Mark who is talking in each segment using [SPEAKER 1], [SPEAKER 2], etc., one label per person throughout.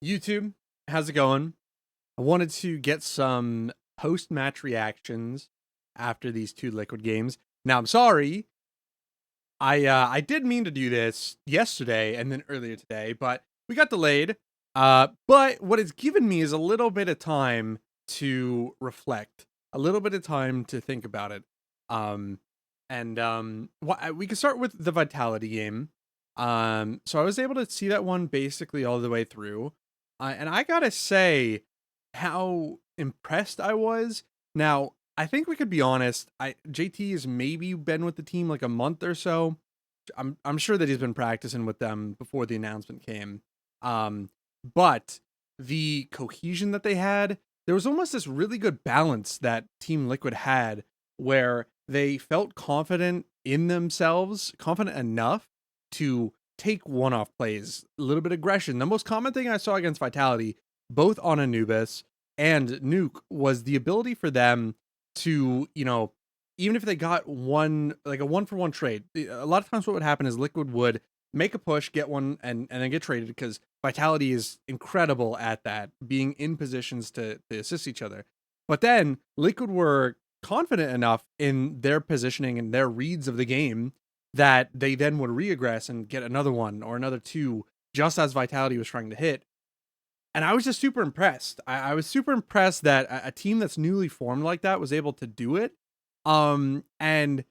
[SPEAKER 1] YouTube, how's it going? I wanted to get some post-match reactions after these two Liquid games. Now, I'm sorry, I did mean to do this yesterday and then earlier today, but we got delayed. But what it's given me is a little bit of time to reflect, a little bit of time to think about it. Um, we can start with the Vitality game. So I was able to see that one basically all the way through, and I gotta say how impressed I was. Now, I think we could be honest. JT has maybe been with the team like a month or so. I'm sure that he's been practicing with them before the announcement came. Um, but the cohesion that they had, there was almost this really good balance that Team Liquid had where they felt confident in themselves, confident enough to take one-off plays, a little bit of aggression. The most common thing I saw against Vitality, both on Anubis and Nuke, was the ability for them to, even if they got one, like a one for one trade, a lot of times what would happen is Liquid would make a push, get one, and then get traded because Vitality is incredible at that, being in positions to assist each other. But then Liquid were confident enough in their positioning and their reads of the game that they then would reaggress and get another one or another two just as Vitality was trying to hit. And I was just super impressed. I was super impressed that a team that's newly formed like that was able to do it. And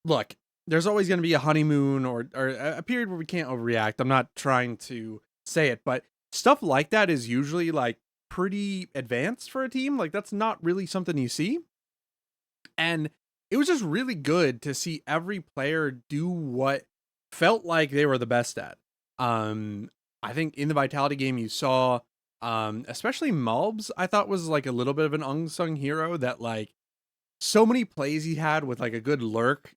[SPEAKER 1] look, there's always going to be a honeymoon or a period where we can't overreact. I'm not trying to say it, but stuff like that is usually like pretty advanced for a team. Like that's not really something you see. And it was just really good to see every player do what felt like they were the best at. I think in the Vitality game you saw especially Malbs, I thought was like a little bit of an unsung hero that like so many plays he had with like a good lurk.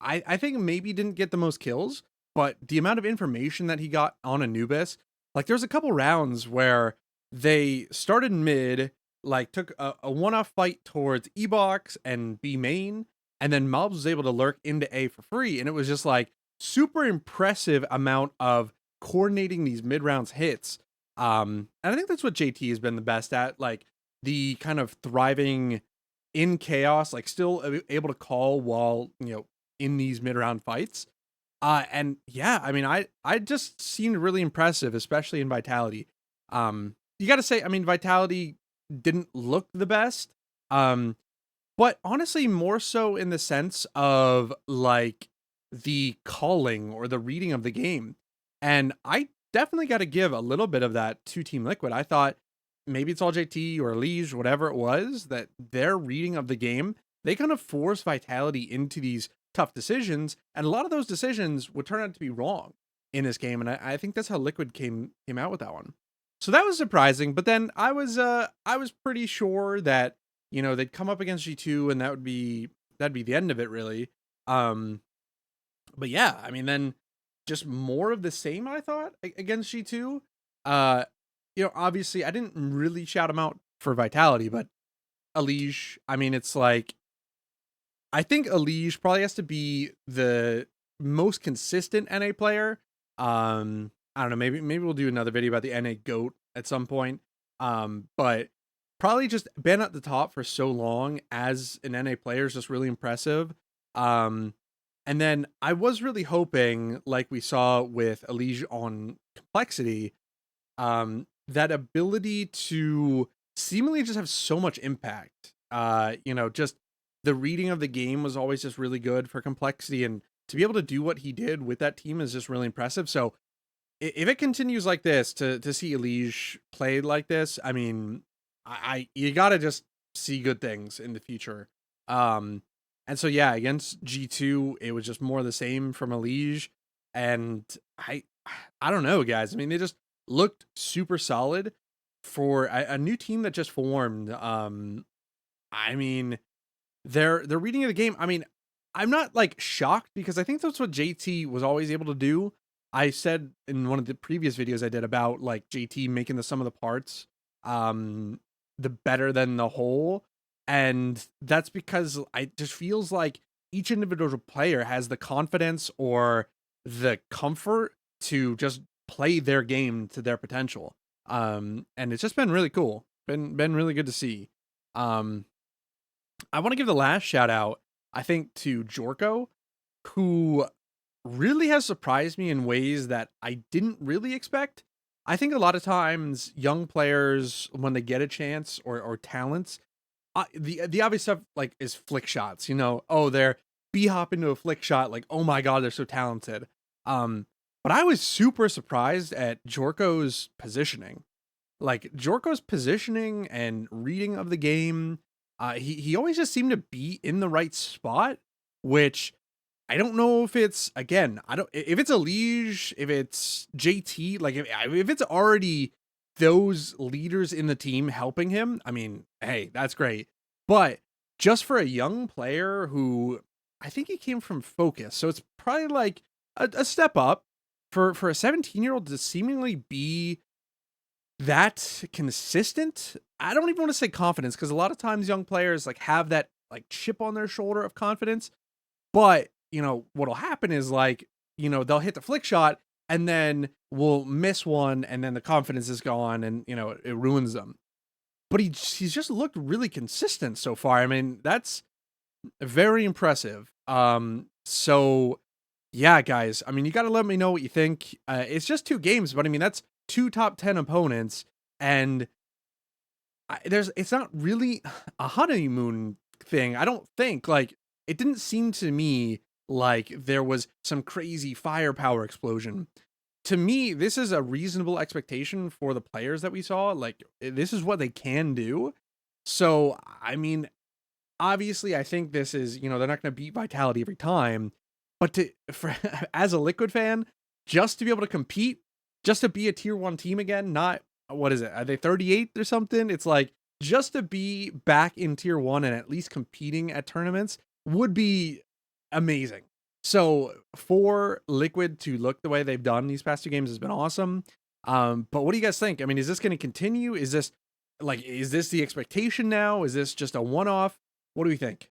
[SPEAKER 1] I think maybe didn't get the most kills, but the amount of information that he got on Anubis, like there's a couple rounds where they started mid, like took a one-off fight towards E-Box and B main, and then Mobs was able to lurk into A for free, and it was just like super impressive amount of coordinating these mid-rounds hits. And I think that's what JT has been the best at, like the kind of thriving in chaos, like still able to call while, in these mid-round fights. And yeah, I mean, I just seemed really impressive, especially in Vitality. You got to say, I mean, Vitality didn't look the best. Um, but honestly, more so in the sense of like the calling or the reading of the game. And I definitely got to give a little bit of that to Team Liquid. I thought maybe it's all JT or Liege, whatever it was, that their reading of the game, they kind of force Vitality into these tough decisions. And a lot of those decisions would turn out to be wrong in this game. And I think that's how Liquid came out with that one. So that was surprising. But then I was pretty sure that they'd come up against G2 and that'd be the end of it really. Um but yeah, I mean then just more of the same I thought against G2. Uh Obviously I didn't really shout him out for Vitality, but Alige, I mean it's like I think Alige probably has to be the most consistent NA player. I don't know, maybe we'll do another video about the NA GOAT at some point. But probably just been at the top for so long as an NA player is just really impressive. Um, and then I was really hoping, like we saw with Alige on Complexity, that ability to seemingly just have so much impact. Just the reading of the game was always just really good for Complexity, and to be able to do what he did with that team is just really impressive. So if it continues like this, to see Elige played like this, I mean, I you gotta just see good things in the future. Um, and so yeah, against G2, it was just more of the same from Elige, and I don't know, guys. I mean, they just looked super solid for a new team that just formed. I mean, their reading of the game. I mean, I'm not like shocked because I think that's what JT was always able to do. I said in one of the previous videos I did about like JT making the sum of the parts the better than the whole. And that's because I just feels like each individual player has the confidence or the comfort to just play their game to their potential. And it's just been really cool. Been really good to see. Um, I want to give the last shout out, I think, to Jorko, who really has surprised me in ways that I didn't really expect. I think a lot of times young players, when they get a chance or talents, the obvious stuff like is flick shots. You know, oh, they're b hop into a flick shot. Like, oh my god, they're so talented. But I was super surprised at Jorko's positioning. Like Jorko's positioning and reading of the game, he always just seemed to be in the right spot, which I don't know if it's again, I don't if it's a Liege, if it's JT, like if it's already those leaders in the team helping him, I mean, hey, that's great. But just for a young player who I think he came from Focus, so it's probably like a step up for a 17-year-old to seemingly be that consistent. I don't even want to say confidence because a lot of times young players like have that like chip on their shoulder of confidence. But, you know, what'll happen is like, you know, they'll hit the flick shot and then will miss one and then the confidence is gone and, you know, it ruins them. But he's just looked really consistent so far. I mean, that's very impressive. So yeah, guys, I mean, you got to let me know what you think. It's just 2 games, but I mean, that's 2 top 10 opponents and it's not really a honeymoon thing. I don't think like it didn't seem to me like there was some crazy firepower explosion. To me, this is a reasonable expectation for the players that we saw. Like this is what they can do. So, I mean, obviously I think this is, you know, they're not going to beat Vitality every time, but to for as a Liquid fan, just to be able to compete, just to be a tier 1 team again, not what is it? Are they 38th or something? It's like just to be back in tier 1 and at least competing at tournaments would be amazing. So for Liquid to look the way they've done these past 2 games has been awesome. But what do you guys think? I mean, is this going to continue? Is this the expectation now? Is this just a one-off? What do we think?